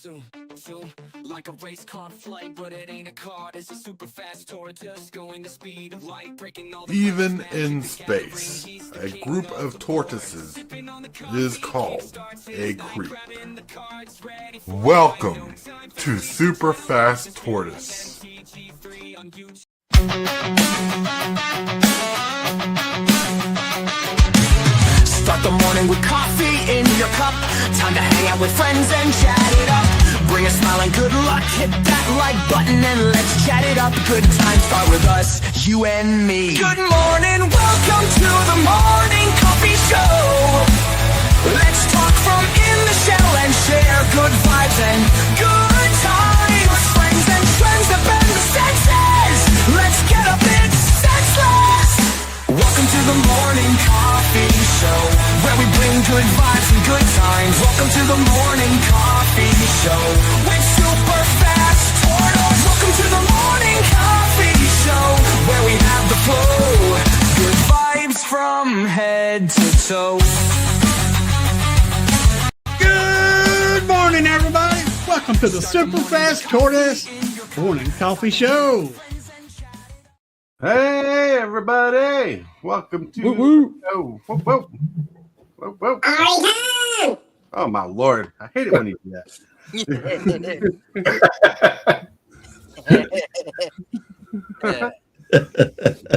Zoom, zoom, like a race car flight, but it ain't a car. It's a super fast tortoise going the speed of light, breaking all the Even in space, a group of tortoises is called a creep. Welcome to Super Fast Tortoise. Start the morning with coffee in your cup. Time to hang out with friends and chat it up. Bring a smile and good luck. Hit that like button and let's chat it up. Good times start with us, you and me. Good morning, welcome to the morning coffee show. Let's talk from in the shell and share good vibes and good times. Friends and trends that bend the senses. Let's get a bit senseless. Welcome to the morning coffee show, where we bring good vibes and good times. Welcome to the morning coffee show with super fast Tortoise. Welcome to the morning coffee show, where we have the flow. Good vibes from head to toe. Good morning, everybody. Welcome to the Super Fast Tortoise Morning Coffee Show. Hey, everybody! Welcome to the show. Whoa, whoa, whoa, whoa. Oh, my Lord. I hate it when you do that.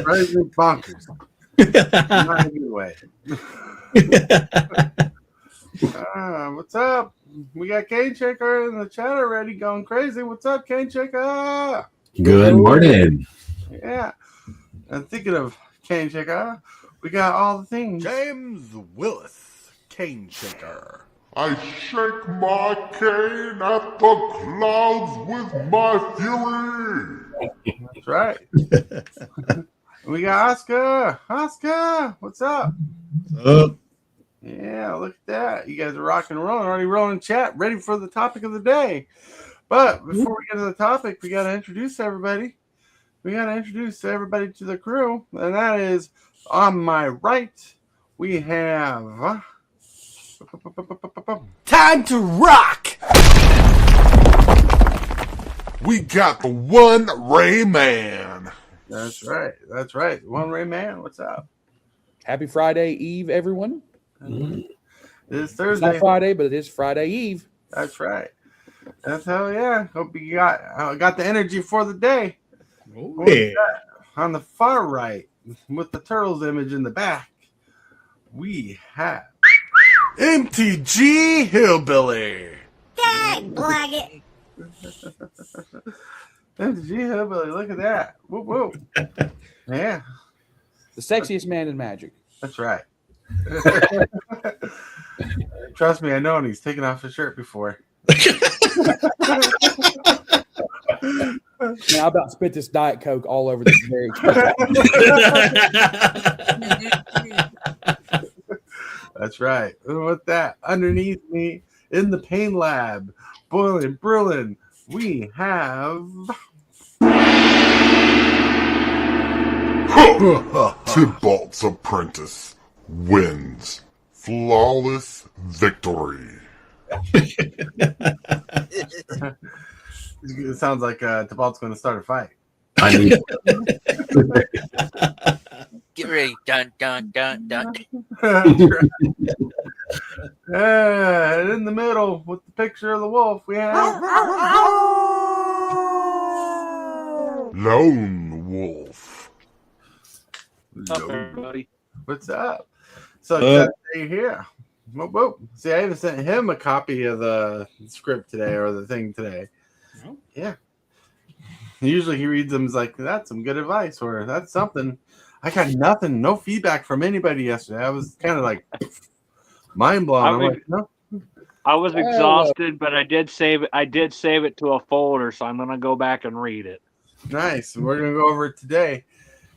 Drives me bonkers. Not in a good way. What's up? We got Cane Shaker in the chat already going crazy. What's up, Cane Shaker? Good morning. Yeah. And thinking of Cane Shaker, we got all the things. James Willis, Cane Shaker. I shake my cane at the clouds with my fury. That's right. We got Oscar. Oscar, what's up? Yeah, look at that. You guys are rocking and rolling. Already rolling chat, ready for the topic of the day. But before we get to the topic, we got to introduce everybody. We got to introduce everybody to the crew. And that is, on my right, we have... Time to rock! We got the One Ray Man. That's right. That's right. One Ray Man, what's up? Happy Friday Eve, everyone. It's It's Thursday. not Friday, but it is Friday Eve. That's right. That's hell yeah. Hope you got the energy for the day. Oh, yeah. On the far right, with the turtles image in the back, we have MTG Hillbilly. Dang, Blaggett. MTG Hillbilly, look at that. Whoop, whoop. Yeah, The sexiest man in Magic. that's right. Trust me, I know, and he's taken off his shirt before. Man, I about spit this Diet Coke all over this very expensive. That's right. And with that, underneath me in the pain lab, boiling, brewing, we have Tybalt's apprentice wins. Flawless victory. It sounds like Tybalt's going to start a fight. I mean, Get ready. Dun, dun, dun, dun. And in the middle, with the picture of the wolf, we have Lone Wolf. Everybody. What's up? So glad you're here. Whoop, whoop. See, I even sent him a copy of the script today or the thing today. Oh. Yeah. Usually he reads them as like, that's some good advice or that's something. I got nothing, no feedback from anybody yesterday. I was kind of like mind blown. I'm like, no. I was exhausted, but I did save it. I did save it to a folder, so I'm gonna go back and read it. Nice. We're gonna go over it today.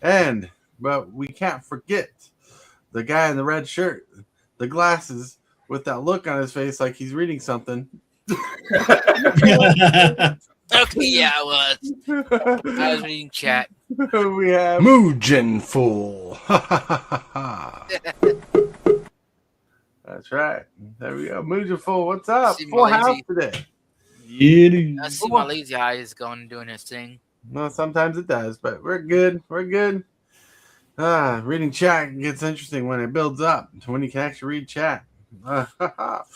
But we can't forget the guy in the red shirt, the glasses with that look on his face like he's reading something. Okay, yeah, I was reading chat. We have Moojin Fool. That's right. There we go. Moojin Fool, what's up? See, Full house lazy. today. It is. I see my lazy eye is going doing his thing. No, sometimes it does, but we're good. We're good. Reading chat gets interesting when it builds up, when you can actually read chat. But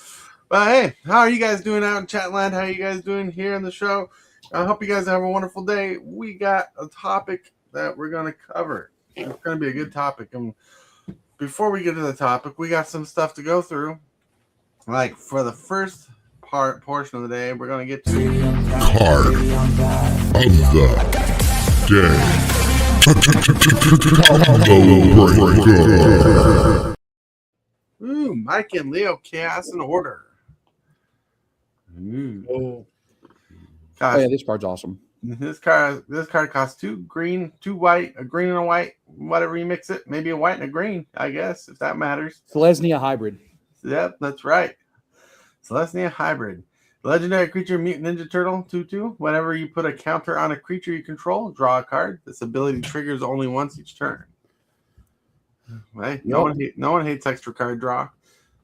hey, how are you guys doing out in chat land? How are you guys doing here in the show? I hope you guys have a wonderful day. We got a topic that we're going to cover. It's going to be a good topic. And before we get to the topic, we got some stuff to go through. Like for the first portion of the day, we're going to get to Card of the day. Combo breaker. Ooh, Mike and Leo Chaos in order. Ooh. Oh, Gosh, Oh yeah, this card's awesome. this card costs 2 green, 2 white, a green and a white, whatever you mix it. Maybe a white and a green, I guess, if that matters. Selesnya hybrid. Yep, that's right. Celestia Hybrid. Legendary creature, mutant ninja turtle, 2/2. Whenever you put a counter on a creature you control, draw a card. This ability triggers only once each turn. Right? No one hates extra card draw.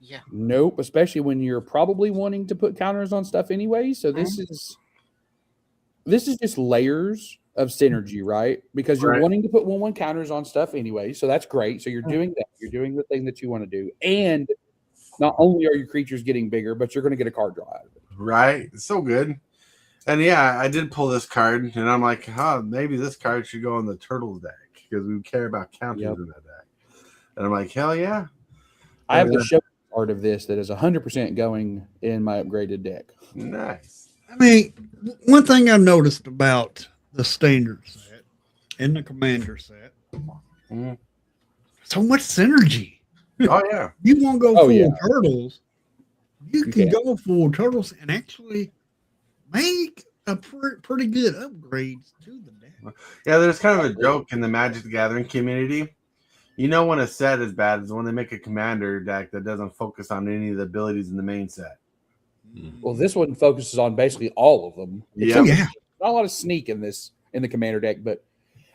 Yeah. Nope, especially when you're probably wanting to put counters on stuff anyway. So this is just layers of synergy, right? Because you're Right. wanting to put 1/1 counters on stuff anyway. So that's great. So you're doing that. You're doing the thing that you want to do. And not only are your creatures getting bigger, but you're going to get a card draw out of it. Right? It's so good. And yeah, I did pull this card, and I'm like, maybe this card should go on the Turtles deck because we care about counters in that deck. And I'm like, hell yeah. I have the show card of this that is 100% going in my upgraded deck. Nice. I mean, one thing I've noticed about the standard set and the commander set, so much synergy. Oh, yeah. You want to go full turtles, you can Yeah. go full turtles and actually make a pretty good upgrades to the deck. Yeah, there's kind of a joke in the Magic the Gathering community. You know when a set is bad is when they make a commander deck that doesn't focus on any of the abilities in the main set. Well, this one focuses on basically all of them. Yeah. Yeah. Not a lot of sneak in the commander deck, but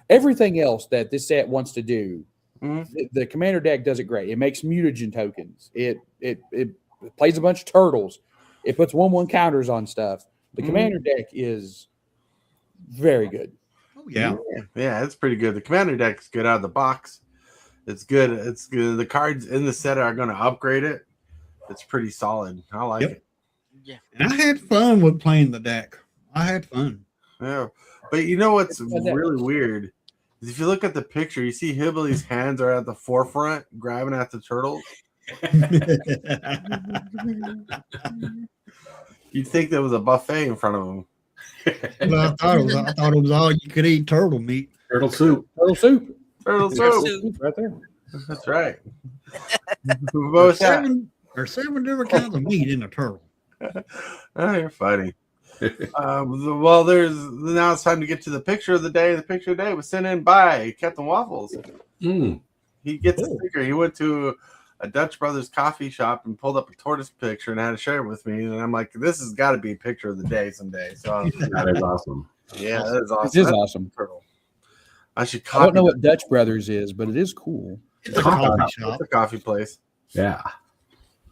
everything else that this set wants to do, the commander deck does it great. It makes mutagen tokens. It plays a bunch of turtles. It puts 1/1 counters on stuff. The commander deck is very good. Oh, yeah. Yeah, it's pretty good. The commander deck is good out of the box. It's good. It's good. The cards in the set are going to upgrade it. It's pretty solid. I like it. Yeah. And I had fun with playing the deck. I had fun. Yeah. But you know what's really weird is if you look at the picture, you see Hibbly's hands are at the forefront grabbing at the turtles. You'd think there was a buffet in front of them. Well, I thought it was all you could eat turtle meat. Turtle soup. Turtle soup. Turtle soup. Right there. That's right. Both There's 7 different kinds of meat in a turtle. Oh, you're funny. Well, now it's time to get to the picture of the day. The picture of the day was sent in by Captain Waffles. He gets a sticker. He went to a Dutch Brothers coffee shop and pulled up a tortoise picture and had to share it with me. And I'm like, this has got to be a picture of the day someday. So That is awesome. yeah, that is awesome. It is That's awesome. turtle. I should I don't know copy what Dutch Brothers is, but it is cool. It's a coffee shop. It's a coffee place. Yeah.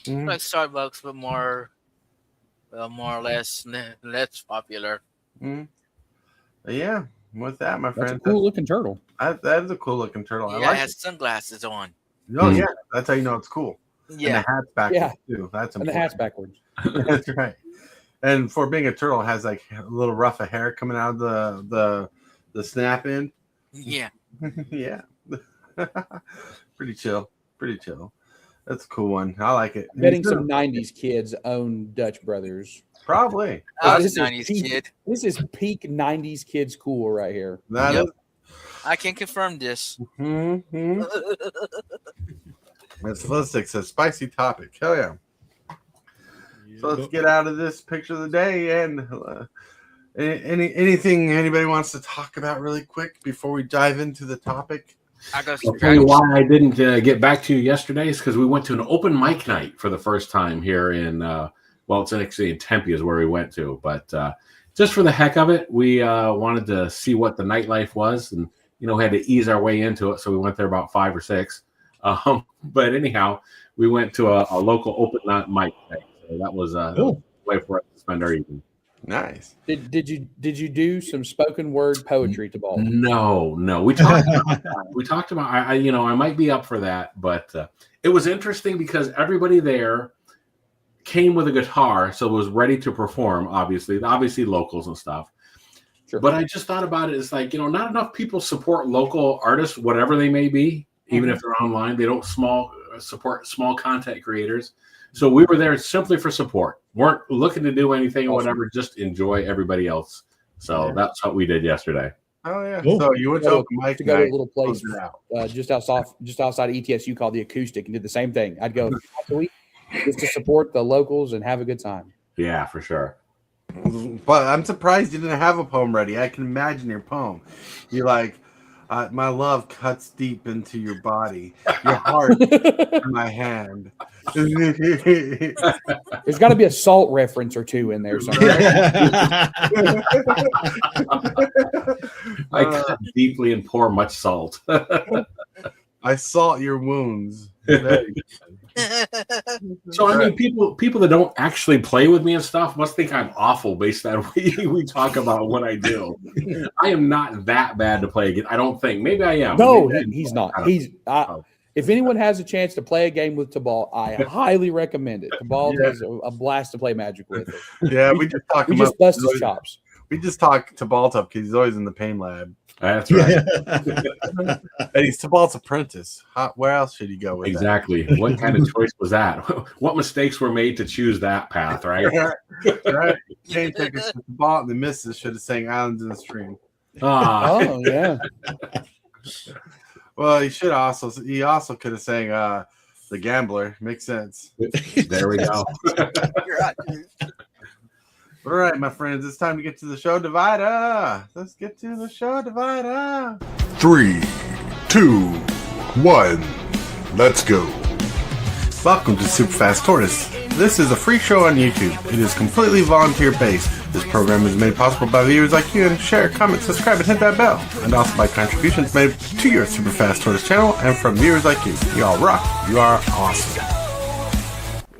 Like Starbucks, but more or less popular. But yeah, with that, my That's friend, a cool looking turtle. that is a cool looking turtle. I Yeah, like it has sunglasses on. it. Oh yeah, that's how you know it's cool. Yeah. And the hat's backwards too. That's And the important. hat's backwards. That's right. And for being a turtle, it has like a little ruff of hair coming out of the snap in. Yeah. Yeah. Pretty chill. Pretty chill. That's a cool one. I like it. Betting some 90s kids own Dutch Brothers. Probably. I was This a is 90s peak- kid. This is peak 90s kids cool right here. That Yep. is- I can confirm this. Mhm. It's a spicy topic. Hell yeah. So let's get out of this picture of the day and anything anybody wants to talk about really quick before we dive into the topic. I got I'll tell you why I didn't get back to you yesterday is because we went to an open mic night for the first time here in, it's actually in Tempe is where we went to. But just for the heck of it, we wanted to see what the nightlife was. And, we had to ease our way into it. So we went there about 5 or 6. But anyhow, we went to a local open mic night. So that was a way for us to spend our evening. Nice. Did you do some spoken word poetry to ball? No. We talked about that. We talked about I might be up for that, but it was interesting because everybody there came with a guitar, so was ready to perform. Obviously locals and stuff. Sure. But I just thought about it as like, not enough people support local artists, whatever they may be, even if they're online. They don't support small content creators. So we were there simply for support. Weren't looking to do anything or whatever, just enjoy everybody else. So that's what we did yesterday. Oh yeah. Cool. So you went to open mic to go to a night, little place close it out. just outside of ETSU called the Acoustic, and did the same thing. I'd go twice a week just to support the locals and have a good time. Yeah, for sure. But I'm surprised you didn't have a poem ready. I can imagine your poem. You're like, my love cuts deep into your body, your heart, my hand. There's got to be a salt reference or two in there somewhere. I cut deeply and pour much salt. I salt your wounds. So I mean, people that don't actually play with me and stuff must think I'm awful based on what we talk about what I do. I am not that bad to play again. I don't think. Maybe I am. No, he's not. If anyone has a chance to play a game with Tabal, I highly recommend it. Tabal is a blast to play Magic with. Yeah, we just talk. We just bust his chops. We just talk to Baltup because he's always in the pain lab. That's right. And he's Tabalt's apprentice. Where else should he go with exactly. That? What kind of choice was that? What mistakes were made to choose that path, right? Right. Can't take us to Tabalt and the missus should have sang Islands in the Stream. Oh, yeah. Well, he also could have sang The Gambler. Makes sense. There we go. All right, my friends, it's time to get to the show divider. Let's get to the show divider. 3, 2, 1, let's go. Welcome to Superfast Tortoise. This is a free show on YouTube. It is completely volunteer-based. This program is made possible by viewers like you, and share, comment, subscribe, and hit that bell. And also by contributions made to your Superfast Tortoise channel and from viewers like you. You all rock. You are awesome.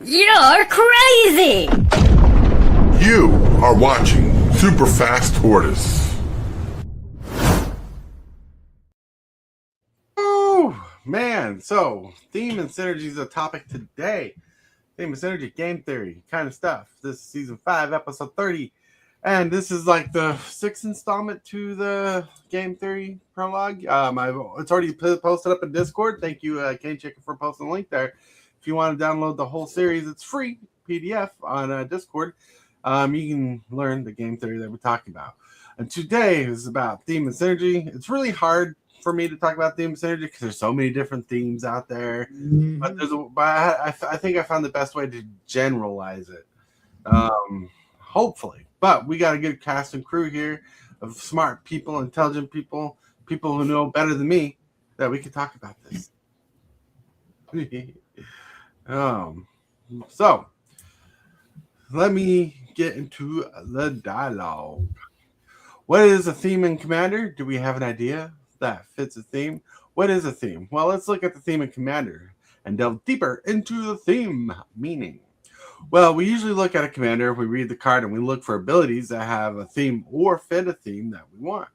You're crazy! You are watching Superfast Tortoise. Oh, man. So, theme and synergy is a topic today. Theme and synergy, game theory, kind of stuff. This is season 5, episode 30. And this is like the 6th installment to the game theory prologue. It's already posted up in Discord. Thank you, Kane Chicken, for posting the link there. If you want to download the whole series, it's free PDF on Discord. You can learn the game theory that we're talking about. And today is about theme and synergy. It's really hard for me to talk about theme and synergy because there's so many different themes out there. Mm-hmm. But I think I found the best way to generalize it. Hopefully. But we got a good cast and crew here of smart people, intelligent people, people who know better than me that we can talk about this. So let me get into the dialogue. What is a theme in Commander? Do we have an idea that fits a theme? What is a theme? Well, let's look at the theme in Commander and delve deeper into the theme meaning. Well, we usually look at a commander, we read the card, and we look for abilities that have a theme or fit a theme that we want.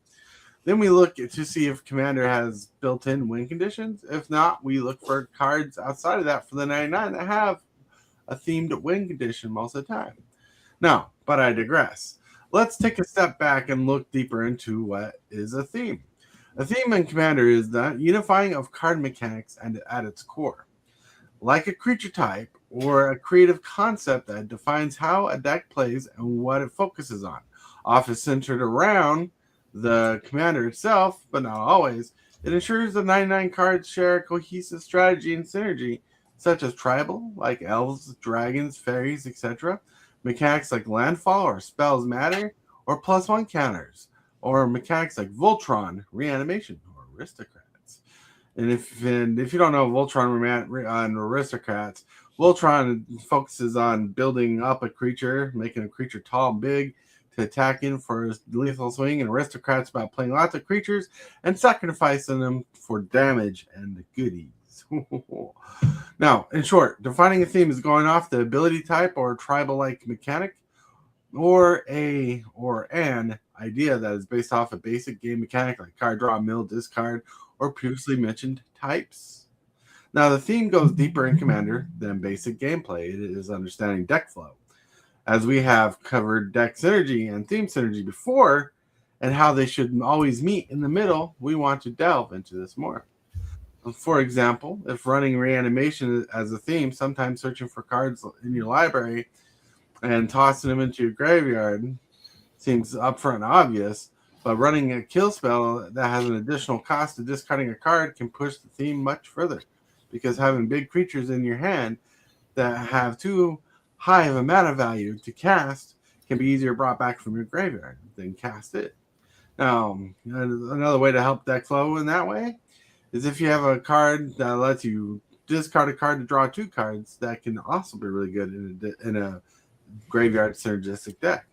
Then we look to see if commander has built-in win conditions. If not, we look for cards outside of that for the 99 that have a themed win condition most of the time. Now, but I digress. Let's take a step back and look deeper into what is a theme. A theme in Commander is the unifying of card mechanics and at its core. Like a creature type or a creative concept that defines how a deck plays and what it focuses on. Often centered around the commander itself, but not always. It ensures the 99 cards share a cohesive strategy and synergy, such as tribal, like elves, dragons, fairies, etc. Mechanics like Landfall or Spells Matter, or +1 counters, or mechanics like Voltron, Reanimation, or Aristocrats. And if you don't know Voltron and Aristocrats, Voltron focuses on building up a creature, making a creature tall and big to attack in for his lethal swing, and Aristocrats about playing lots of creatures and sacrificing them for damage and goodies. Now, in short, defining a theme is going off the ability type or tribal-like mechanic or an idea that is based off a basic game mechanic like card draw, mill, discard, or previously mentioned types. Now, the theme goes deeper in Commander than basic gameplay. It is understanding deck flow. As we have covered deck synergy and theme synergy before, and how they should always meet in the middle, we want to delve into this more. For example, if running Reanimation as a theme, sometimes searching for cards in your library and tossing them into your graveyard seems upfront and obvious, but running a kill spell that has an additional cost of discarding a card can push the theme much further, because having big creatures in your hand that have too high of a mana value to cast can be easier brought back from your graveyard than cast it. Now, another way to help deck flow in that way is if you have a card that lets you discard a card to draw 2 cards, that can also be really good in a graveyard synergistic deck.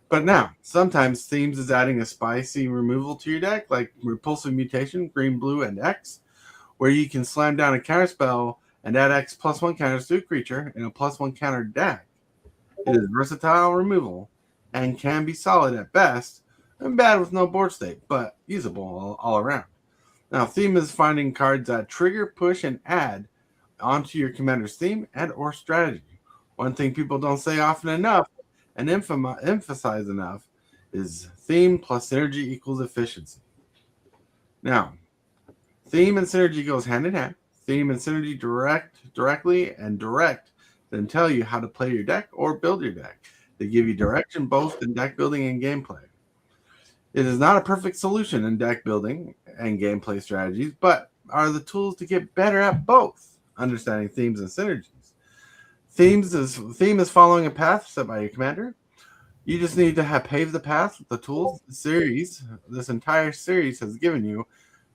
But now, sometimes themes is adding a spicy removal to your deck, like Repulsive Mutation, Green, Blue, and X, where you can slam down a counterspell and add X +1 counters to a creature in a +1 counter deck. It is versatile removal and can be solid at best and bad with no board state, but usable all around. Now, theme is finding cards that trigger, push, and add onto your commander's theme and or strategy. One thing people don't say often enough and emphasize enough is theme plus synergy equals efficiency. Now, theme and synergy goes hand in hand. Theme and synergy directly then tell you how to play your deck or build your deck. They give you direction both in deck building and gameplay. It is not a perfect solution in deck building and gameplay strategies, but are the tools to get better at both, understanding themes and synergies. Theme is following a path set by your commander. You just need to have paved the path with the tools this entire series has given you,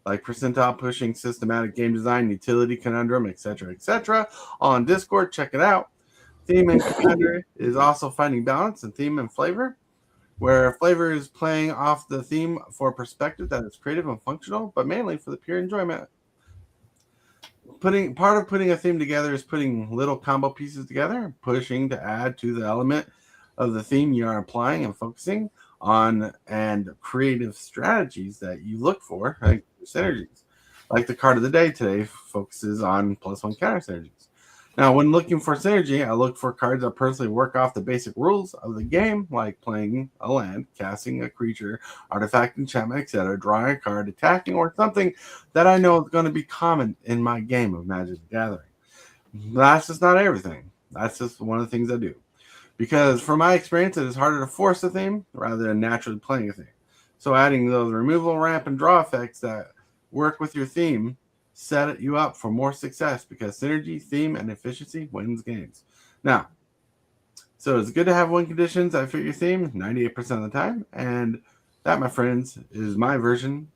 like percentile pushing, systematic game design, utility conundrum, etc. On Discord, check it out. Theme and commander is also finding balance in theme and flavor, where flavor is playing off the theme for a perspective that is creative and functional, but mainly for the pure enjoyment. Part of putting a theme together is putting little combo pieces together, pushing to add to the element of the theme you are applying and focusing on, and creative strategies that you look for, like synergies. Like the card of the day today focuses on +1 counter synergies. Now, when looking for synergy, I look for cards that personally work off the basic rules of the game, like playing a land, casting a creature, artifact, enchantment, etc., drawing a card, attacking, or something that I know is going to be common in my game of Magic the Gathering. That's just not everything. That's just one of the things I do. Because from my experience, it is harder to force a theme rather than naturally playing a theme. So adding those removal, ramp, and draw effects that work with your theme set you up for more success, because synergy, theme, and efficiency wins games. Now, so it's good to have win conditions that fit your theme 98% of the time, and that, my friends, is my version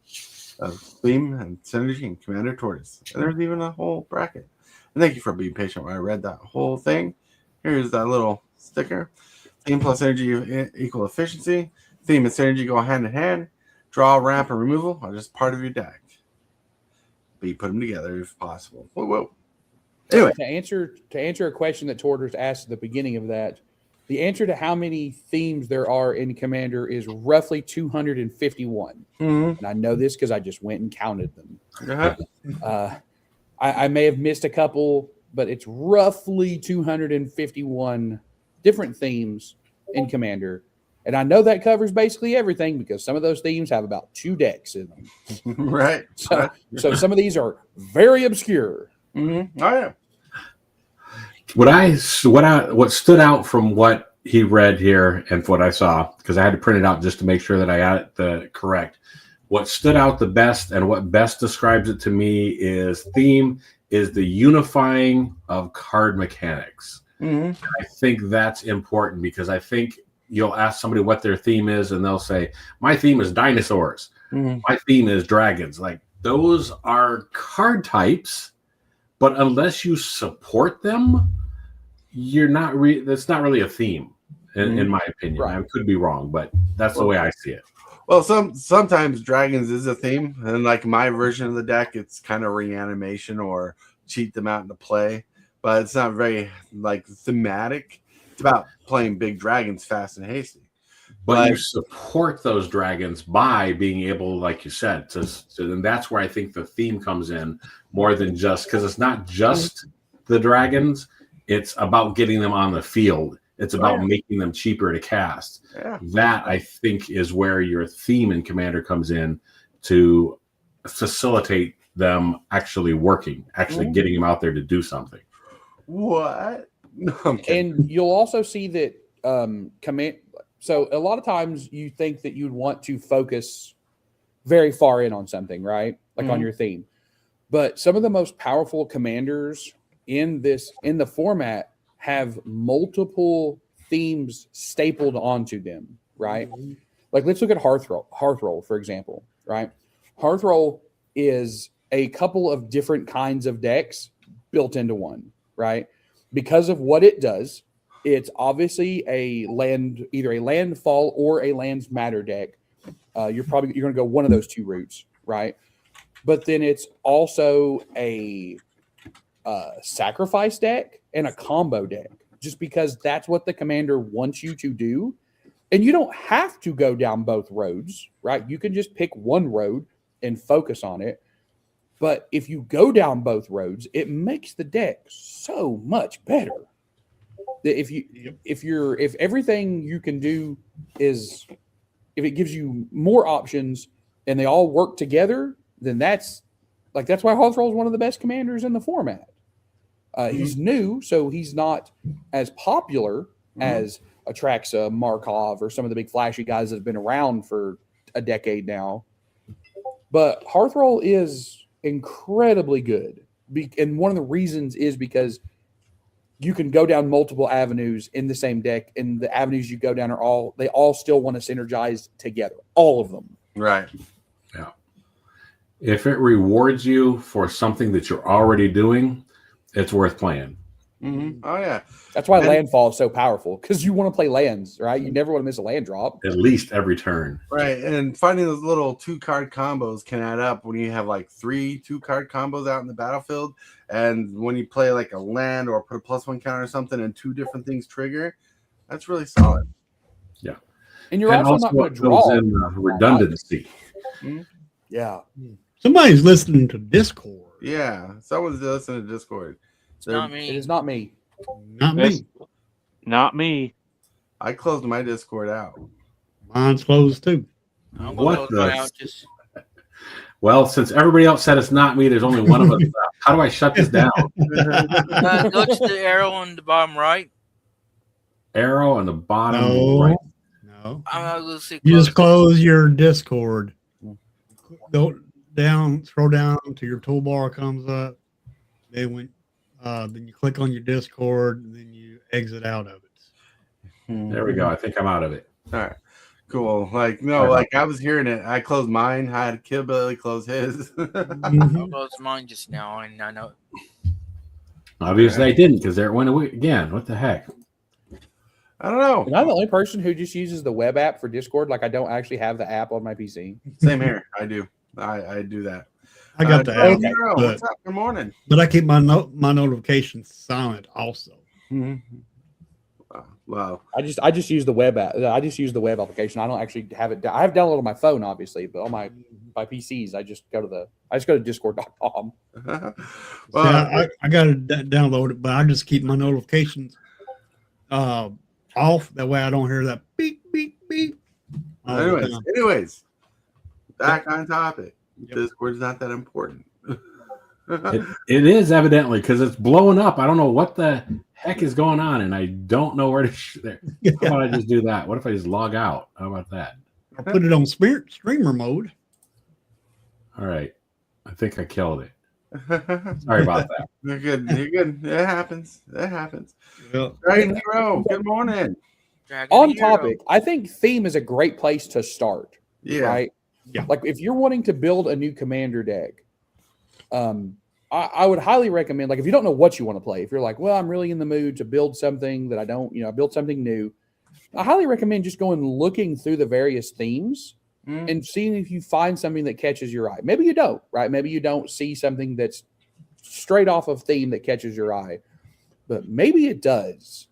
of theme and synergy and Commander Tortoise. And there's even a whole bracket. And thank you for being patient when I read that whole thing. Here's that little sticker. Theme plus synergy equal efficiency. Theme and synergy go hand in hand. Draw, ramp, and removal are just part of your deck. But you put them together if possible. Whoa. Anyway, to answer a question that Tortoise asked at the beginning of that, the answer to how many themes there are in Commander is roughly 251. Mm-hmm. And I know this because I just went and counted them. Uh-huh. I may have missed a couple, but it's roughly 251 different themes in Commander. And I know that covers basically everything, because some of those themes have about 2 decks in them. Right. So some of these are very obscure. Mm-hmm. Oh, yeah. What stood out from what he read here and what I saw, because I had to print it out just to make sure that I got it the correct. What stood out the best and what best describes it to me is theme is the unifying of card mechanics. Mm-hmm. I think that's important, because I think you'll ask somebody what their theme is and they'll say, my theme is dinosaurs. Mm-hmm. My theme is dragons. Like, those are card types, but unless you support them, you're not that's not really a theme in my opinion. Right. I could be wrong, but that's the way I see it. Well, sometimes dragons is a theme, and like my version of the deck, it's kind of reanimation or cheat them out into play, but it's not very like thematic. It's about playing big dragons fast and hasty. But you support those dragons by being able, like you said, and that's where I think the theme comes in more than just because it's not just the dragons. It's about getting them on the field. It's about making them cheaper to cast. Yeah. That I think is where your theme in Commander comes in to facilitate them actually working, actually getting them out there to do something. What? No, and you'll also see that So a lot of times you think that you'd want to focus very far in on something, right? Like on your theme. But some of the most powerful commanders in the format have multiple themes stapled onto them, right? Like let's look at Hearthroll, for example, right? Hearthroll is a couple of different kinds of decks built into one, right? Because of what it does. It's obviously either a landfall or a lands matter deck. You're going to go one of those two routes, right? But then it's also a sacrifice deck and a combo deck, just because that's what the commander wants you to do. And you don't have to go down both roads, right? You can just pick one road and focus on it. But if you go down both roads, it makes the deck so much better. If everything you can do is, if it gives you more options and they all work together, then that's why Hearthroll is one of the best commanders in the format. He's new, so he's not as popular as Atraxa, Markov, or some of the big flashy guys that have been around for a decade now. But Hearthroll is incredibly good. And one of the reasons is because you can go down multiple avenues in the same deck, and the avenues you go down they all still want to synergize together. All of them. Right. Yeah. If it rewards you for something that you're already doing, it's worth playing. Oh, yeah. That's why Landfall is so powerful, because you want to play lands, right? You never want to miss a land drop. At least every turn. Right. And finding those little 2-card combos can add up when you have like 3 2-card combos out in the battlefield. And when you play like a land or put a +1 counter or something and 2 different things trigger, that's really solid. Yeah. And you're also not going to draw. In redundancy. Yeah. Somebody's listening to Discord. Yeah. Someone's listening to Discord. It's not me. It is not me. Not me. Not me. I closed my Discord out. Mine's closed too. I'm What gonna the- go out just Well, since everybody else said it's not me, there's only one of us left. How do I shut this down? go to the arrow on the bottom right. Arrow on the bottom No. right. No. I'm gonna see. You just close your Discord. Go down, scroll down till your toolbar comes up. Then you click on your Discord, and then you exit out of it. There we go. I think I'm out of it. All right. Cool. Like, no, like I was hearing it. I closed mine. I had Kill Billy close his. I closed mine just now, and I know. Obviously, I didn't because there it went away again. What the heck? I don't know. Am I the only person who just uses the web app for Discord? Like I don't actually have the app on my PC. Same here. I do. I do that. I got the app, Nero, but, what's up? Good morning. but I keep my notifications silent also. Wow. I just use the web app. I just use the web application. I don't actually have it. I have downloaded on my phone, obviously, but on my PCs, I just go to discord.com. Well, I got to download it, but I just keep my notifications off. That way I don't hear that beep, beep, beep. anyways, back on topic. Yep. Discord's not that important. It is evidently because it's blowing up. I don't know what the heck is going on, and I don't know where to. How about I just do that? What if I just log out? How about that? I put it on streamer mode. All right. I think I killed it. Sorry about that. You're good. You're good. It happens. It happens. Yeah. Right, Nero. Good morning. Dragon On Hero. topic, I think theme is a great place to start. Yeah. Right? Yeah. Like if you're wanting to build a new commander deck, I would highly recommend, like if you don't know what you want to play, if you're like, well, I'm really in the mood to build something that I don't, build something new, I highly recommend just going looking through the various themes and seeing if you find something that catches your eye. Maybe you don't, right? Maybe you don't see something that's straight off of theme that catches your eye, but maybe it does.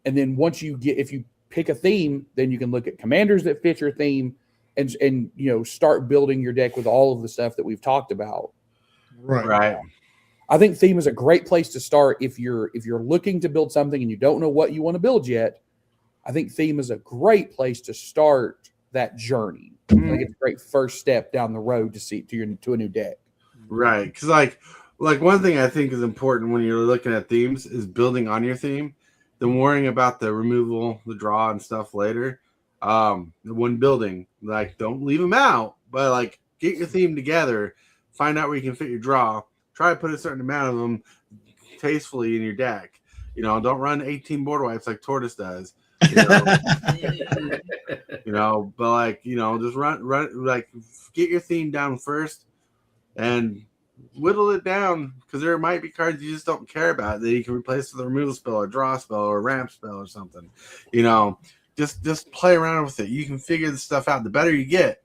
And then once if you pick a theme, then you can look at commanders that fit your theme, and start building your deck with all of the stuff that we've talked about. Right. I think theme is a great place to start if you're looking to build something and you don't know what you want to build yet. I think theme is a great place to start that journey. I think it's a great first step down the road to a new deck. Right. Because like one thing I think is important when you're looking at themes is building on your theme, then worrying about the removal, the draw, and stuff later. When building, like, don't leave them out, but like get your theme together, find out where you can fit your draw, try to put a certain amount of them tastefully in your deck. Don't run 18 board wipes like Tortoise does. But like, just run like get your theme down first and whittle it down, because there might be cards you just don't care about that you can replace with a removal spell or draw spell or ramp spell or something. Just play around with it. You can figure this stuff out. The better you get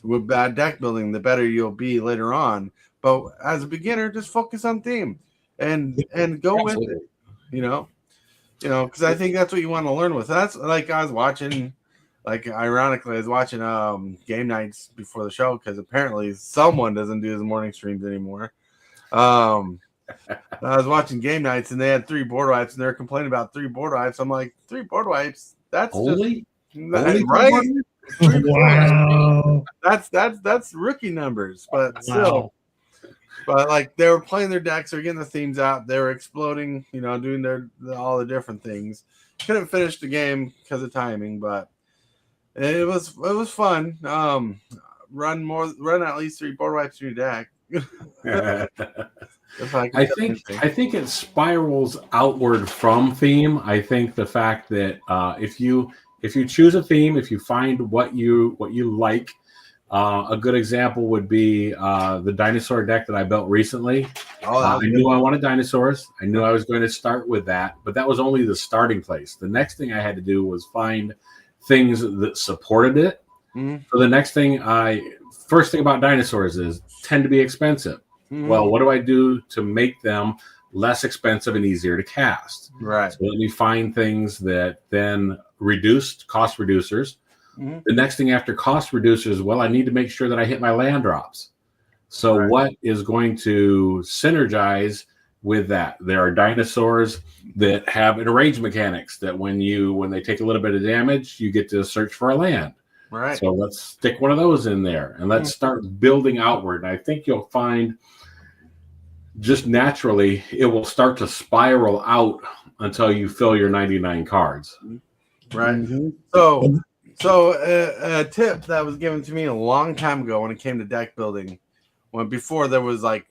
with bad deck building, the better you'll be later on. But as a beginner, just focus on theme and go with it. Because I think that's what you want to learn with. That's like I was watching. Like, ironically, I was watching game nights before the show because apparently someone doesn't do his morning streams anymore. I was watching game nights and they had 3 board wipes and they're complaining about 3 board wipes. I'm like, 3 board wipes? That's only right. Wow. That's rookie numbers, but still. But like they were playing their decks, they're getting the themes out, they were exploding, doing all the different things. Couldn't finish the game because of timing, but it was fun. Run at least 3 board wipes in your deck. I think it spirals outward from theme. I think the fact that if you choose a theme, if you find what you like, a good example would be the dinosaur deck that I built recently. I knew I wanted dinosaurs. I knew I was going to start with that, but that was only the starting place. The next thing I had to do was find things that supported it. So the next thing first thing about dinosaurs is tend to be expensive. Well, what do I do to make them less expensive and easier to cast? Right. So let me find things that then reduced cost reducers. The next thing after cost reducers, well, I need to make sure that I hit my land drops. So what is going to synergize with that? There are dinosaurs that have enrage mechanics that when they take a little bit of damage, you get to search for a land. Right. So let's stick one of those in there and let's start building outward. And I think you'll find just naturally it will start to spiral out until you fill your 99 cards. Right. So a tip that was given to me a long time ago when it came to deck building, before there was like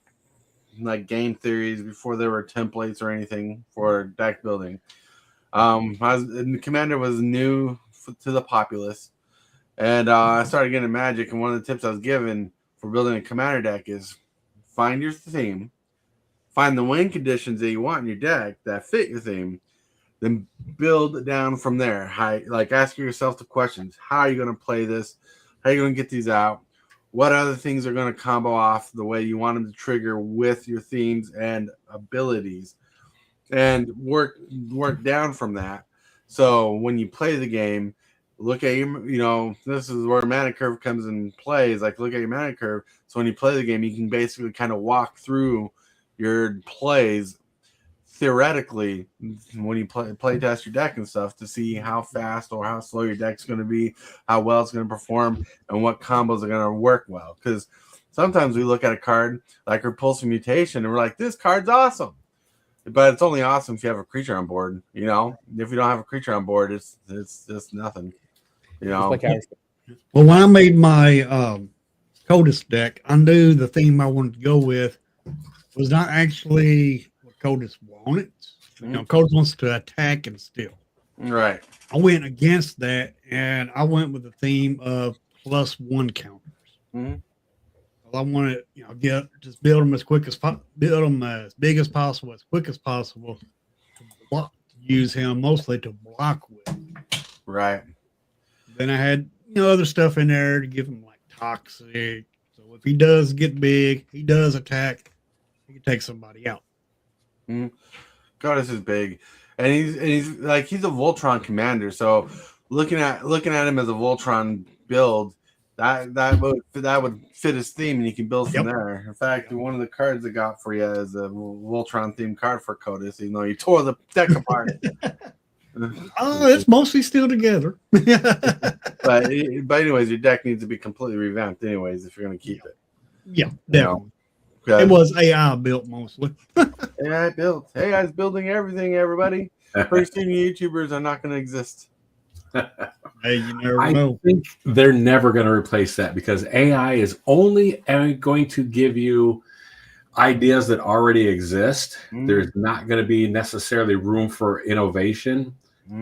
game theories, before there were templates or anything for deck building. Commander was new to the populace, and I started getting Magic. And one of the tips I was given for building a Commander deck is find your theme, find the win conditions that you want in your deck that fit your theme, then build down from there. Ask yourself the questions: how are you going to play this? How are you going to get these out? What other things are going to combo off the way you want them to trigger with your themes and abilities, and work down from that. So when you play the game, look at your, this is where mana curve comes in play. Is like, look at your mana curve. So when you play the game, you can basically kind of walk through your plays theoretically when you play test your deck and stuff to see how fast or how slow your deck's going to be, how well it's going to perform, and what combos are going to work well. Because sometimes we look at a card like Repulsive Mutation and we're like, this card's awesome, but it's only awesome if you have a creature on board. If you don't have a creature on board, it's just nothing. Well, when I made my Codis deck, I knew the theme I wanted to go with was not actually what Codis wanted. Codis wants to attack and steal. Right. I went against that, and I went with the theme of +1 counters. I want to just build them as quick as build them as big as possible, as quick as possible. To block, use him mostly to block with. Right. Then I had other stuff in there to give him like toxic. So if he does get big, he does attack, he can take somebody out. Goddess is big. and he's like he's a Voltron commander. So looking at him as a Voltron build, that would fit his theme, and you can build from there. In fact, one of the cards I got for you is a Voltron themed card for Tortoise, even though you tore the deck apart. It's mostly still together. but anyways, your deck needs to be completely revamped anyways if you're going to keep it. Yeah, definitely. You know, it was AI built mostly. AI built. AI's building everything, everybody. Pretty soon YouTubers are not going to exist. Hey, you never know. I think they're never going to replace that because AI is only going to give you ideas that already exist. There's not going to be necessarily room for innovation,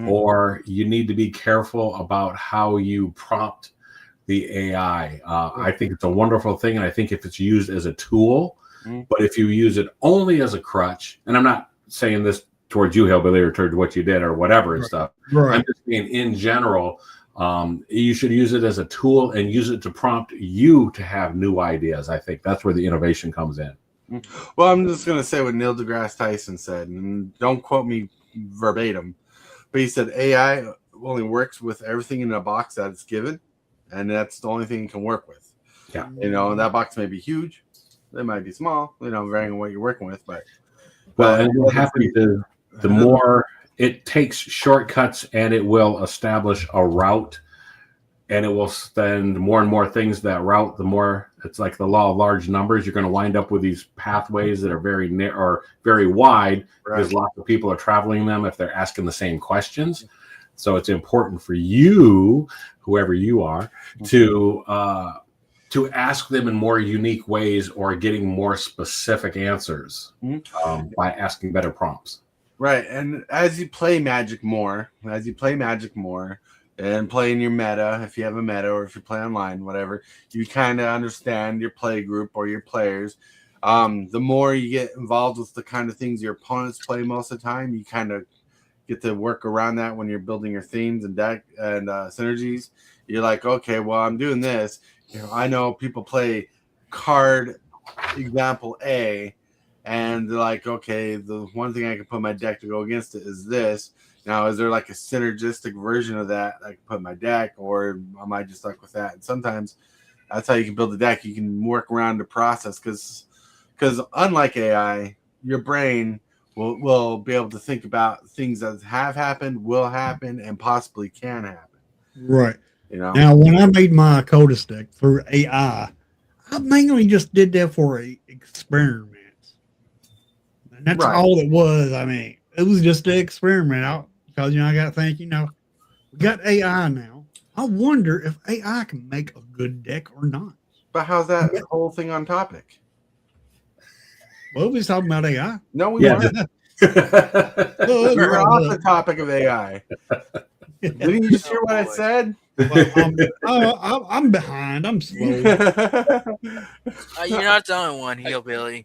or you need to be careful about how you prompt the AI. I think it's a wonderful thing, and I think if it's used as a tool, but if you use it only as a crutch, and I'm not saying this towards you, Hillbilly, or towards what you did or whatever and stuff. Right. I'm just saying in general, you should use it as a tool and use it to prompt you to have new ideas. I think that's where the innovation comes in. Well, I'm just going to say what Neil deGrasse Tyson said, and don't quote me verbatim, but he said AI only works with everything in a box that it's given, and that's the only thing it can work with. Yeah. You know, that box may be huge, it might be small, you know, varying on what you're working with, but and what happens is the more it takes shortcuts and it will establish a route, and it will send more and more things that route, the more it's like the law of large numbers. You're going to wind up with these pathways that are very narrow or very wide because lots of people are traveling them if they're asking the same questions. So it's important for you, whoever you are, to ask them in more unique ways or getting more specific answers by asking better prompts. Right. And as you play Magic more, and play in your meta, if you have a meta or if you play online, whatever, you kind of understand your play group or your players. The more you get involved with the kind of things your opponents play most of the time, you kind of get to work around that when you're building your themes and deck and synergies. You're like, okay, well, I'm doing this. You know, I know people play card example A, and they're like, okay, the one thing I can put in my deck to go against it is this. Now, is there like a synergistic version of that I can put in my deck, or am I just stuck with that? And sometimes that's how you can build a deck. You can work around the process because unlike AI, your brain will be able to think about things that have happened, will happen, and possibly can happen. Right. You know. Now, when I made my Coda deck through AI, I mainly just did that for experiments, and that's all it was. I mean, it was just an experiment. Because, you know, I got to think, you know, we got AI now. I wonder if AI can make a good deck or not. But how's that whole thing on topic? Well, we was talking about AI. No, we weren't. We're off the topic of AI. Didn't you just hear what I said? Well, I'm behind. I'm slow. You're not the only one, Hillbilly.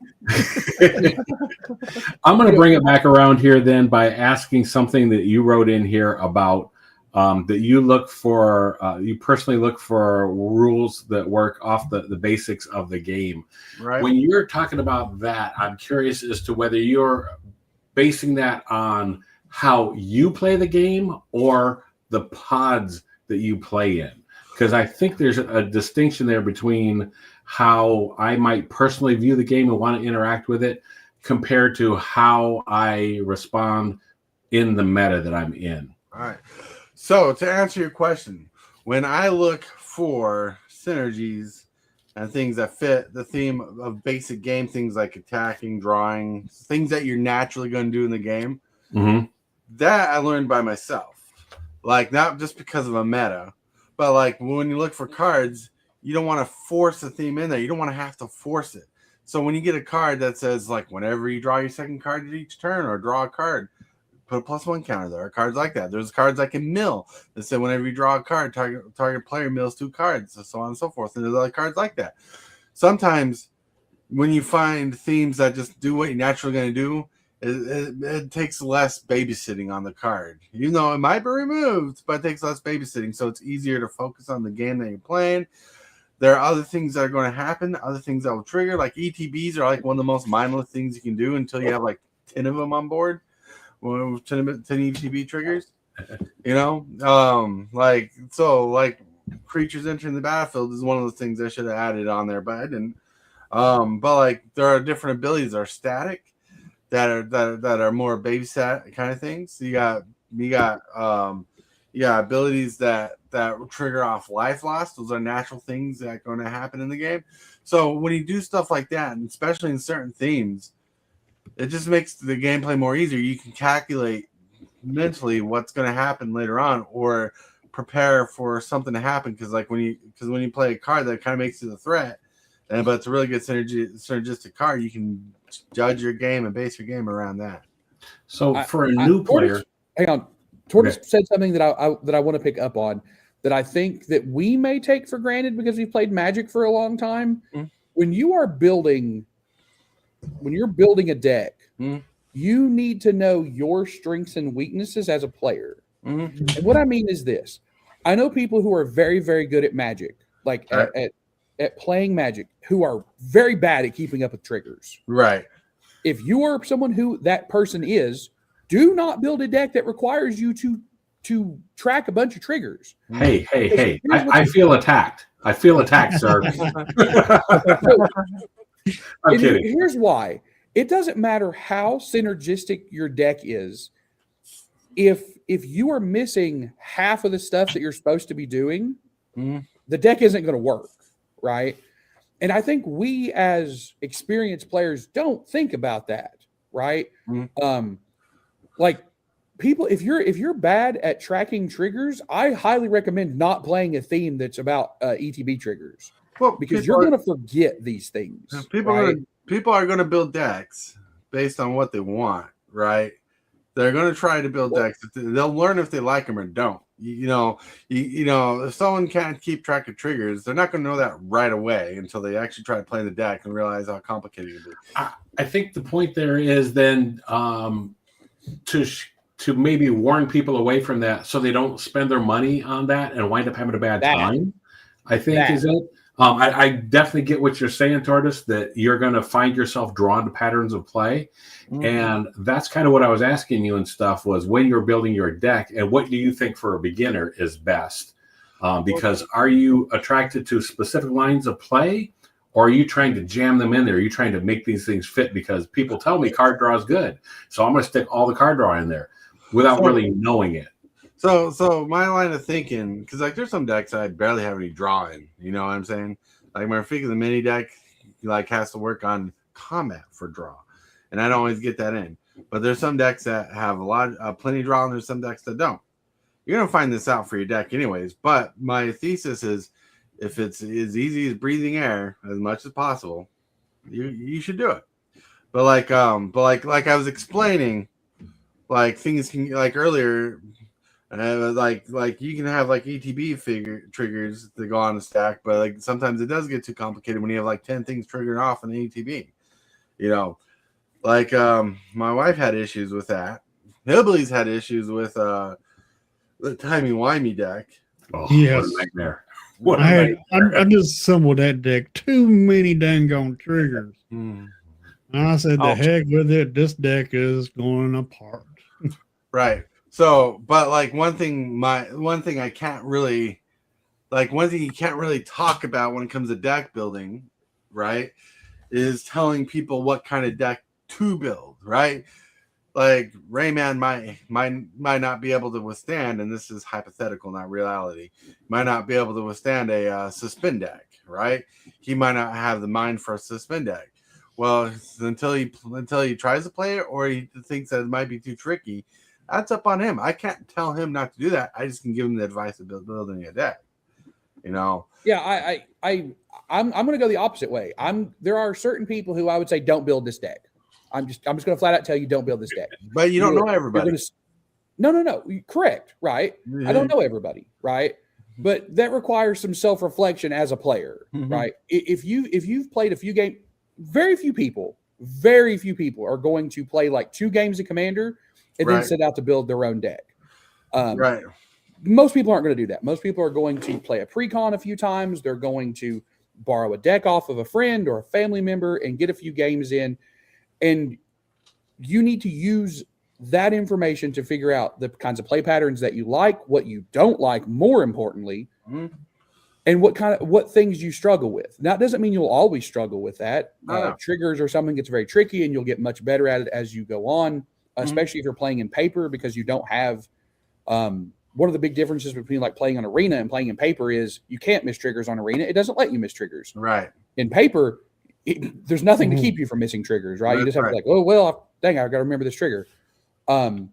I'm going to bring it back around here then by asking something that you wrote in here about that you look for. You personally look for rules that work off the basics of the game. Right. When you're talking about that, I'm curious as to whether you're basing that on how you play the game or the pods that you play in, because I think there's a distinction there between how I might personally view the game and want to interact with it compared to how I respond in the meta that I'm in. All right. So to answer your question, when I look for synergies and things that fit the theme of basic game, things like attacking, drawing, things that you're naturally going to do in the game, that I learned by myself. Like, not just because of a meta, but like when you look for cards, you don't want to force a theme in there. You don't want to have to force it. So when you get a card that says, like, whenever you draw your second card at each turn or draw a card, put a +1 counter. There are cards like that. There's cards like in mill that say whenever you draw a card, target player mills 2 cards, so on and so forth. And there's other cards like that. Sometimes when you find themes that just do what you're naturally going to do, it takes less babysitting on the card. You know, it might be removed, but it takes less babysitting, so it's easier to focus on the game that you're playing. There are other things that are going to happen, other things that will trigger. Like ETBs are like one of the most mindless things you can do until you have like 10 of them on board. 10 ETB triggers. You know, like creatures entering the battlefield is one of the things I should have added on there, but I didn't. But like there are different abilities that are static that are more babysat kind of things. So you got abilities that trigger off life loss. Those are natural things that are going to happen in the game. So when you do stuff like that, and especially in certain themes, it just makes the gameplay more easier. You can calculate mentally what's going to happen later on, or prepare for something to happen. Because when you play a card that kind of makes it a threat, but it's a really good synergistic card, you can judge your game and base your game around that. So for a new player, hang on, Tortoise said something that I want to pick up on, that I think that we may take for granted because we've played Magic for a long time. Mm-hmm. When you're building a deck, mm-hmm. you need to know your strengths and weaknesses as a player. Mm-hmm. And what I mean is this: I know people who are very, very good at Magic, like at playing Magic, who are very bad at keeping up with triggers. Right. If you are someone who that person is, do not build a deck that requires you to track a bunch of triggers. Hey! I feel attacked. I feel attacked, sir. I'm kidding. Here's why. It doesn't matter how synergistic your deck is. If you are missing half of the stuff that you're supposed to be doing, the deck isn't going to work, right? And I think we as experienced players don't think about that, right? Like people, if you're bad at tracking triggers, I highly recommend not playing a theme that's about ETB triggers. Well, because you're going to forget these things. People are going to build decks based on what they want, right? They're going to try to build decks. They'll learn if they like them or don't. You know, if someone can't keep track of triggers, they're not going to know that right away until they actually try to play the deck and realize how complicated it is. I think the point there is then to maybe warn people away from that so they don't spend their money on that and wind up having a bad time. I think is it. I definitely get what you're saying, Tortoise, that you're going to find yourself drawn to patterns of play. Mm-hmm. And that's kind of what I was asking you and stuff was when you're building your deck and what do you think for a beginner is best? Because are you attracted to specific lines of play or are you trying to jam them in there? Are you trying to make these things fit? Because people tell me card draw is good. So I'm going to stick all the card draw in there without really knowing it. So my line of thinking, because like there's some decks I barely have any draw in, you know what I'm saying? Like my Freak of the Mini deck, like has to work on combat for draw, and I don't always get that in. But there's some decks that have plenty of draw, and there's some decks that don't. You're gonna find this out for your deck anyways. But my thesis is, if it's as easy as breathing air as much as possible, you should do it. But like I was explaining, like things can like earlier. Like you can have like ETB triggers that go on the stack, but like sometimes it does get too complicated when you have like 10 things triggering off an ETB. You know, like my wife had issues with that. Hillbillies had issues with the timey-wimey deck. Oh, yes. What a nightmare. I just assembled that deck. Too many dang on triggers. And I said, the heck with it. This deck is going apart. Right. So, but like one thing you can't really talk about when it comes to deck building, right, is telling people what kind of deck to build, right? Like Rayman might not be able to withstand, and this is hypothetical, not reality, might not be able to withstand a suspend deck, right? He might not have the mind for a suspend deck. Well, until he tries to play it or he thinks that it might be too tricky. That's up on him. I can't tell him not to do that. I just can give him the advice of building a deck. You know. Yeah, I'm going to go the opposite way. There are certain people who I would say don't build this deck. I'm just going to flat out tell you don't build this deck. But you don't know everybody. No. Correct. Right. Mm-hmm. I don't know everybody. Right. But that requires some self-reflection as a player. Mm-hmm. Right. If you've played a few games, very few people are going to play like 2 games of Commander and then set out to build their own deck. Right. Most people aren't going to do that. Most people are going to play a pre-con a few times. They're going to borrow a deck off of a friend or a family member and get a few games in. And you need to use that information to figure out the kinds of play patterns that you like, what you don't like, more importantly, and what things you struggle with. Now, it doesn't mean you'll always struggle with that. Triggers or something gets very tricky, and you'll get much better at it as you go on, especially if you're playing in paper, because you don't have one of the big differences between like playing on Arena and playing in paper is you can't miss triggers on Arena. It doesn't let you miss triggers. Right. In paper, there's nothing to keep you from missing triggers, right? You just have to like, oh, well, dang, I got to remember this trigger. But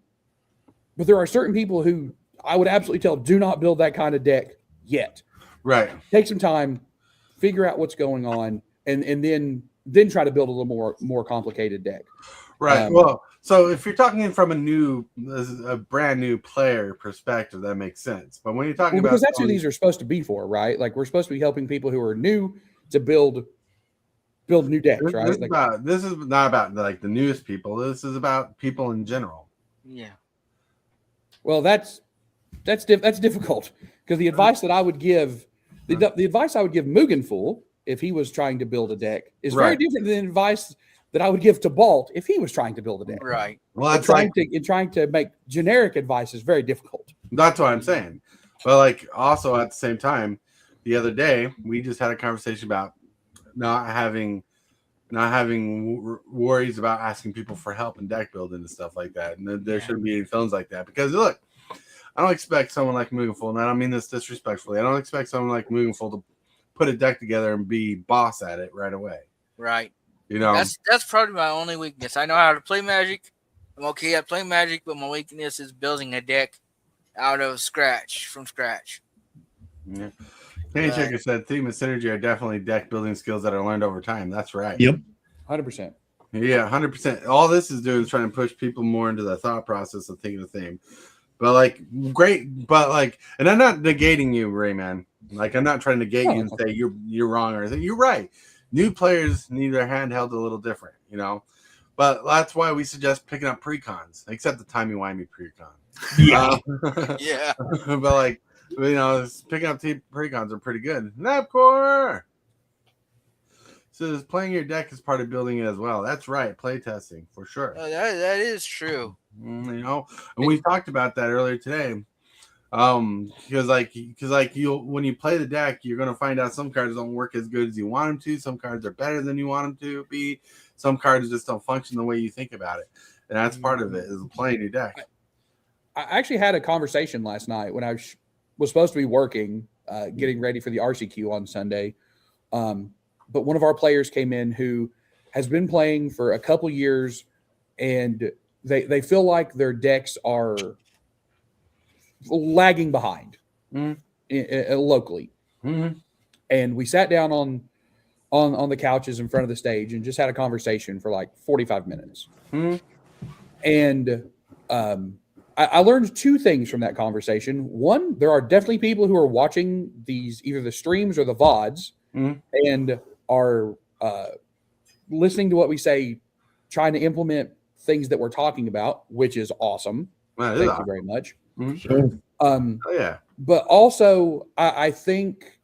there are certain people who I would absolutely tell, do not build that kind of deck yet. Right. Take some time, figure out what's going on, and then try to build a little more complicated deck. Right. Well, so if you're talking from a brand new player perspective, that makes sense. But when you're talking about, because that's who these are supposed to be for, right? Like we're supposed to be helping people who are new to build new decks, right? This is not about like the newest people. This is about people in general. Yeah. Well, that's difficult because the advice that I would give, the advice I would give Mugenful if he was trying to build a deck is very different than the advice that I would give to Balt if he was trying to build a deck. Right. Well, that's trying to make generic advice is very difficult. That's what I'm saying. But like also at the same time, the other day we just had a conversation about not having worries about asking people for help in deck building and stuff like that. And there shouldn't be any films like that because look, I don't expect someone like Mugenful, and I don't mean this disrespectfully. I don't expect someone like Mugenful to put a deck together and be boss at it right away. Right. You know, that's probably my only weakness. I know how to play Magic. I'm okay at playing Magic, but my weakness is building a deck from scratch. Yeah. Kenny Checker said theme and synergy are definitely deck building skills that are learned over time. That's right. Yep. 100%. Yeah, 100%. All this is doing is trying to push people more into the thought process of thinking the theme. But like, great. But like, and I'm not negating you, Rayman. Like, I'm not trying to negate you and say you're wrong or anything. You're right. New players need their handheld a little different, you know. But that's why we suggest picking up precons, except the timey-wimey precon. Yeah. Yeah. But like, you know, picking up precons are pretty good. Napcore! So playing your deck is part of building it as well. That's right. Play testing for sure. That is true. You know, and we talked about that earlier today. Because when you play the deck, you're going to find out some cards don't work as good as you want them to. Some cards are better than you want them to be. Some cards just don't function the way you think about it. And that's part of it, is playing your deck. I actually had a conversation last night when I was supposed to be working, getting ready for the RCQ on Sunday. But one of our players came in who has been playing for a couple years, and they feel like their decks are lagging behind locally. Mm-hmm. And we sat down on the couches in front of the stage and just had a conversation for like 45 minutes. Mm-hmm. And I learned two things from that conversation. One, there are definitely people who are watching either the streams or the VODs and are listening to what we say, trying to implement things that we're talking about, which is awesome. Thank you very much. Sure. But also, I think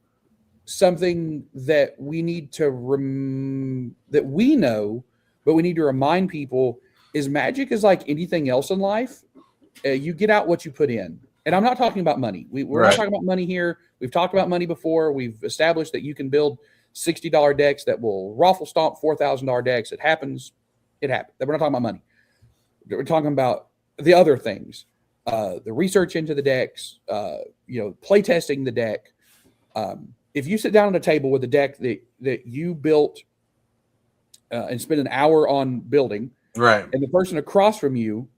something that we need to that we know, but we need to remind people is Magic is like anything else in life. You get out what you put in, and I'm not talking about money. We're not talking about money here. We've talked about money before. We've established that you can build $60 decks that will raffle stomp $4,000 decks. It happens. It happens. We're not talking about money. We're talking about the other things. The research into the decks, play testing the deck. If you sit down at a table with a deck that you built and spend an hour on building, right, and the person across from you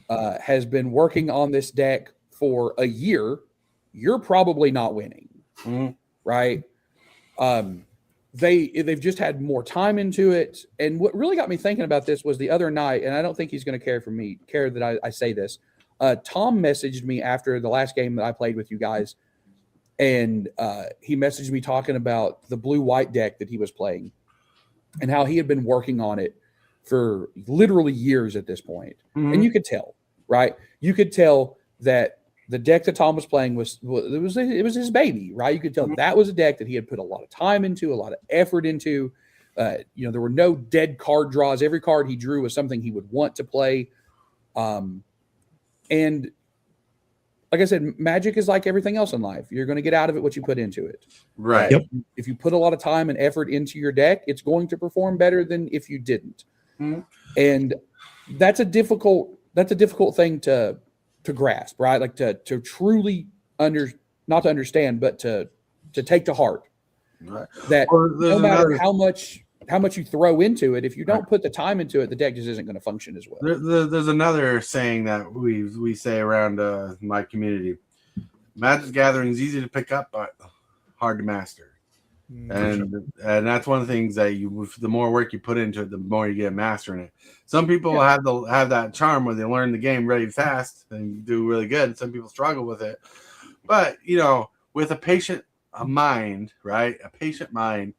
has been working on this deck for a year, you're probably not winning, right? They've just had more time into it. And what really got me thinking about this was the other night, and I don't think he's going to care that I say this. Tom messaged me after the last game that I played with you guys, and he messaged me talking about the blue-white deck that he was playing and how he had been working on it for literally years at this point. And you could tell, right? You could tell that the deck that Tom was playing was his baby, right? You could tell that was a deck that he had put a lot of time into, a lot of effort into. There were no dead card draws. Every card he drew was something he would want to play. And like I said, Magic is like everything else in life. You're going to get out of it what you put into it. Right. Yep. If you put a lot of time and effort into your deck, it's going to perform better than if you didn't. Mhm. And that's a difficult thing to grasp, right? Like to truly not to understand, but to take to heart. Right. That Or no there's matter another- how much you throw into it, if you don't put the time into it, the deck just isn't going to function as well. There's another saying that we say around my community: Magic the Gathering is easy to pick up, but hard to master. And that's one of the things that the more work you put into it, the more you get mastering it. Some people have that charm where they learn the game really fast and do really good. Some people struggle with it, but with a patient mind, right? A patient mind,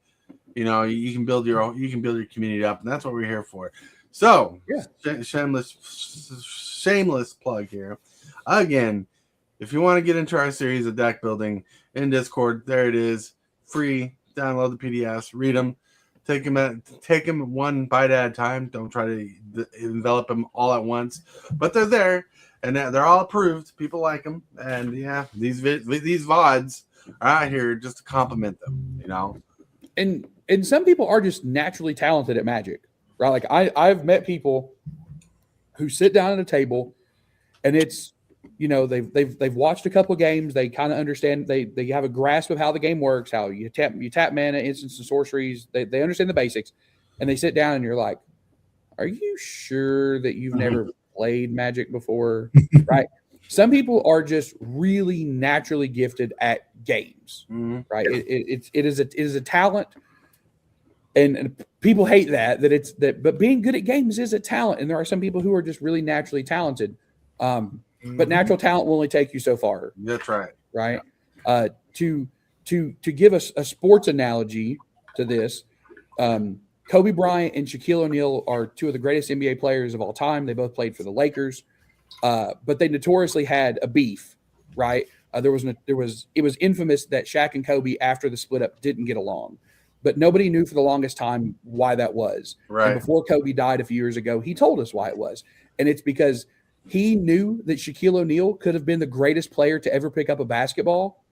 you can build your community up, and that's what we're here for. So, shameless plug here. Again, if you want to get into our series of deck building in Discord, there it is, free. Download the PDFs, read them, take them one bite at a time. Don't try to envelop them all at once, but they're there and they're all approved. People like them, and these VODs are out here just to compliment them, And some people are just naturally talented at Magic, right? Like I've met people who sit down at a table, and it's they've watched a couple of games. They kind of understand. They have a grasp of how the game works. How you tap mana, instants, and sorceries. They understand the basics, and they sit down, and you're like, "Are you sure that you've never played Magic before?" Right? Some people are just really naturally gifted at games, right? It is a talent, and people hate that. But being good at games is a talent, and there are some people who are just really naturally talented. But natural talent will only take you so far. That's right. Right. To give us a sports analogy to this, Kobe Bryant and Shaquille O'Neal are two of the greatest NBA players of all time. They both played for the Lakers, but they notoriously had a beef. Right. It was infamous that Shaq and Kobe, after the split up, didn't get along, but nobody knew for the longest time why that was. Right. And before Kobe died a few years ago, he told us why it was, and it's because he knew that Shaquille O'Neal could have been the greatest player to ever pick up a basketball,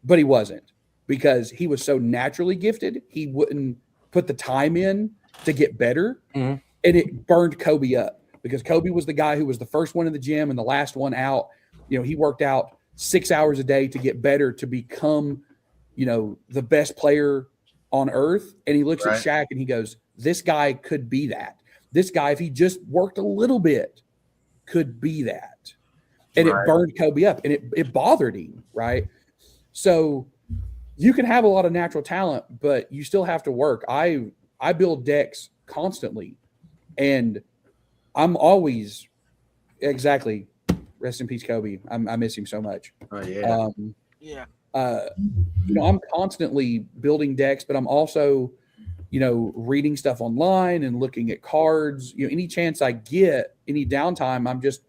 but he wasn't, because he was so naturally gifted. He wouldn't put the time in to get better, and it burned Kobe up, because Kobe was the guy who was the first one in the gym and the last one out. He worked out 6 hours a day to get better, to become, the best player on earth. And he looks at Shaq and he goes, "This guy could be that. This guy, if he just worked a little bit, could be that." And it burned Kobe up, and it bothered him, right? So you can have a lot of natural talent, but you still have to work. I build decks constantly, and I'm always rest in peace, Kobe. I miss him so much. Oh yeah. I'm constantly building decks, but I'm also reading stuff online and looking at cards. Any chance I get, any downtime, I'm just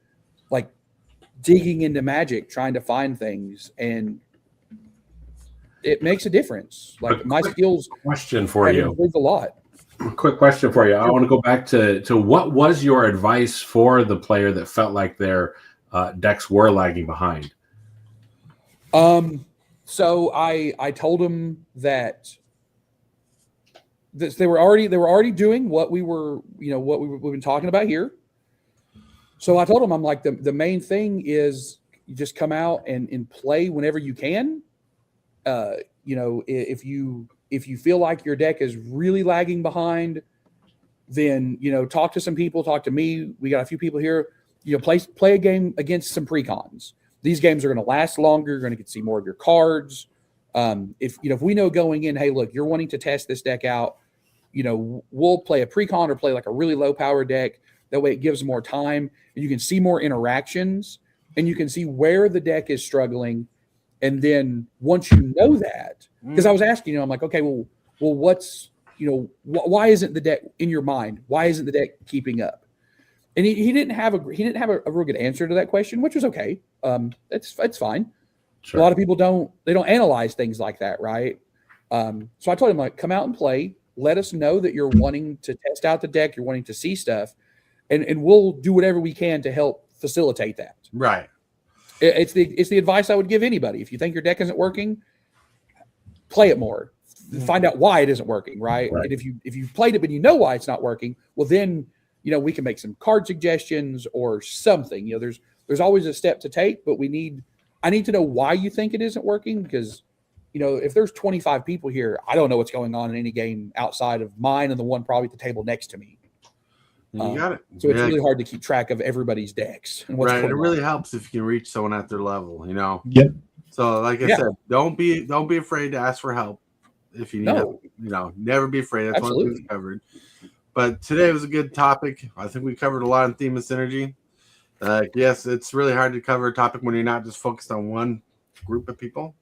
like digging into Magic, trying to find things, and it makes a difference. Like my skills Question for have you. improved a lot. Quick question for you. I want to go back to what was your advice for the player that felt like their decks were lagging behind? So I told them that they were already doing what we've been talking about here. So I told them, I'm like, the main thing is you just come out and play whenever you can. If you feel like your deck is really lagging behind, then talk to some people, talk to me. We got a few people here. Play a game against some precons. These games are going to last longer. You're going to get to see more of your cards. If we know going in, hey, look, you're wanting to test this deck out, we'll play a precon or play like a really low power deck. That way it gives more time, and you can see more interactions, and you can see where the deck is struggling. And then once you know that, because I was asking, I'm like, okay, well, what's, why isn't the deck in your mind? Why isn't the deck keeping up? And he didn't have a real good answer to that question, which was okay. It's fine. Sure. A lot of people don't analyze things like that, right? So I told him, like, come out and play. Let us know that you're wanting to test out the deck. You're wanting to see stuff. and we'll do whatever we can to help facilitate that. Right. It's the advice I would give anybody. If you think your deck isn't working, play it more. Find out why it isn't working, right? And if you've played it but you know why it's not working, well then we can make some card suggestions or something. There's always a step to take, but I need to know why you think it isn't working, because if there's 25 people here, I don't know what's going on in any game outside of mine and the one probably at the table next to me. You got it. So it's really hard to keep track of everybody's decks. And what's Right. It going really on. helps if you can reach someone at their level, Yep. So like I said, don't be afraid to ask for help if you need help. Never be afraid. That's one thing we covered. But today was a good topic. I think we covered a lot in theme of synergy. Yes, it's really hard to cover a topic when you're not just focused on one group of people.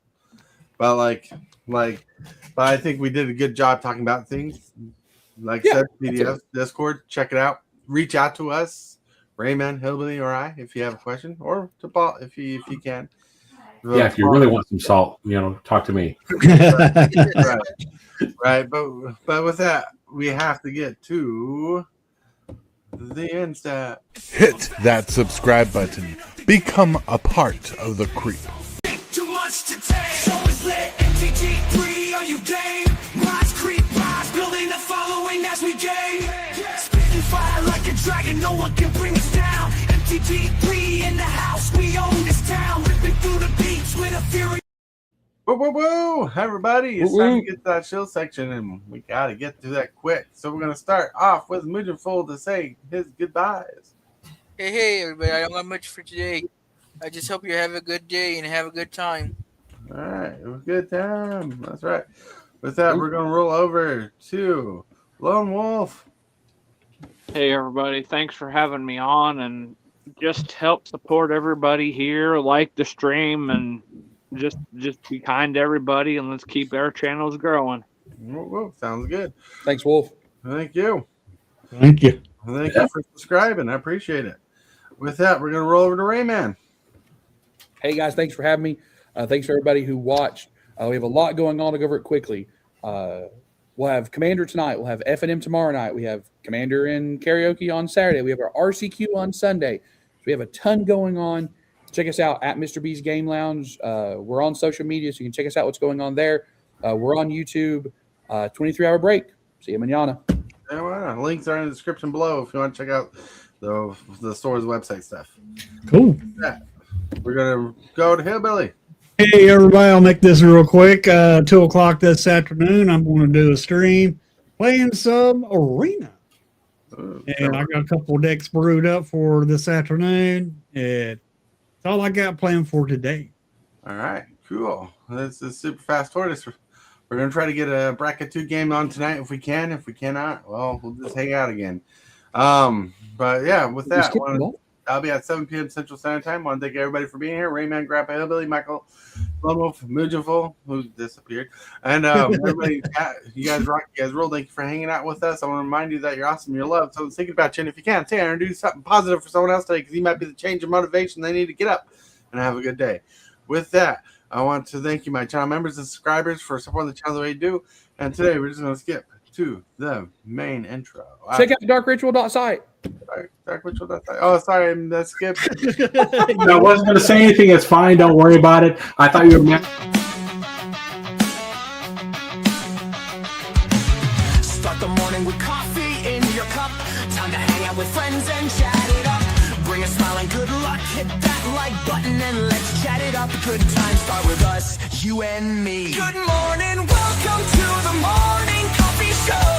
But but I think we did a good job talking about things. Like I said, PDF, Discord, check it out. Reach out to us, Rayman, Hillbilly, or I, if you have a question, or to Paul if you can. Yeah, if you really want some salt, talk to me. Right. But with that, we have to get to the end stat. Hit that subscribe button. Become a part of the creep. Too much to take. So it's lit. MTG3, are you game? Rise, creep, rise, building a following as we gain. Spitting fire like a dragon, no one can bring us down. MTG3 in the house, we own this town. Ripping through the beats with a fury. Whoa, whoa, whoa, everybody. It's time to get to that show section, and we got to get to that quick. So we're going to start off with Moonful to say his goodbyes. Hey, everybody. I don't got much for today. I just hope you have a good day and have a good time. All right. It was a good time. That's right. With that, we're going to roll over to Lone Wolf. Hey, everybody. Thanks for having me on, and just help support everybody here. Like the stream, and just be kind to everybody, and let's keep our channels growing. Whoa, sounds good. Thanks, Wolf. Thank you. Thank you. Thank you for subscribing. I appreciate it. With that, we're going to roll over to Rayman. Hey, guys, thanks for having me. Thanks for everybody who watched. We have a lot going on to go over it quickly. We'll have Commander tonight. We'll have F&M tomorrow night. We have Commander in karaoke on Saturday. We have our RCQ on Sunday. So we have a ton going on. Check us out at Mr. B's Game Lounge. We're on social media, so you can check us out what's going on there. We're on YouTube. 23-hour break. See you mañana. Yeah, well, links are in the description below if you want to check out the store's website stuff. Cool. Yeah. We're going to go to Hillbilly. Hey, everybody. I'll make this real quick. 2 o'clock this afternoon, I'm going to do a stream playing some Arena. And I got a couple of decks brewed up for this afternoon. That's all I got planned for today. All right, cool. This is Super Fast Tortoise. We're going to try to get a Bracket 2 game on tonight if we can. If we cannot, well, we'll just hang out again. But yeah, with that, I'll be at 7 p.m. Central Standard Time. I want to thank everybody for being here. Rayman, Grandpa Hillbilly, Michael, Lone Wolf, Moojaful, who disappeared. And everybody, you guys rock, you guys roll. Thank you for hanging out with us. I want to remind you that you're awesome, you're loved. So thinking about you. And if you can, say and do something positive for someone else today, because he might be the change of motivation they need to get up and have a good day. With that, I want to thank you, my channel members and subscribers, for supporting the channel the way you do. And today, we're just going to skip to the main intro. Check out darkritual.site. Oh, sorry, that's skipped. I wasn't going to say anything. It's fine. Don't worry about it. I thought you were. Start the morning with coffee in your cup. Time to hang out with friends and chat it up. Bring a smile and good luck. Hit that like button and let's chat it up. Good times start with us, you and me. Good morning, welcome to the morning coffee show.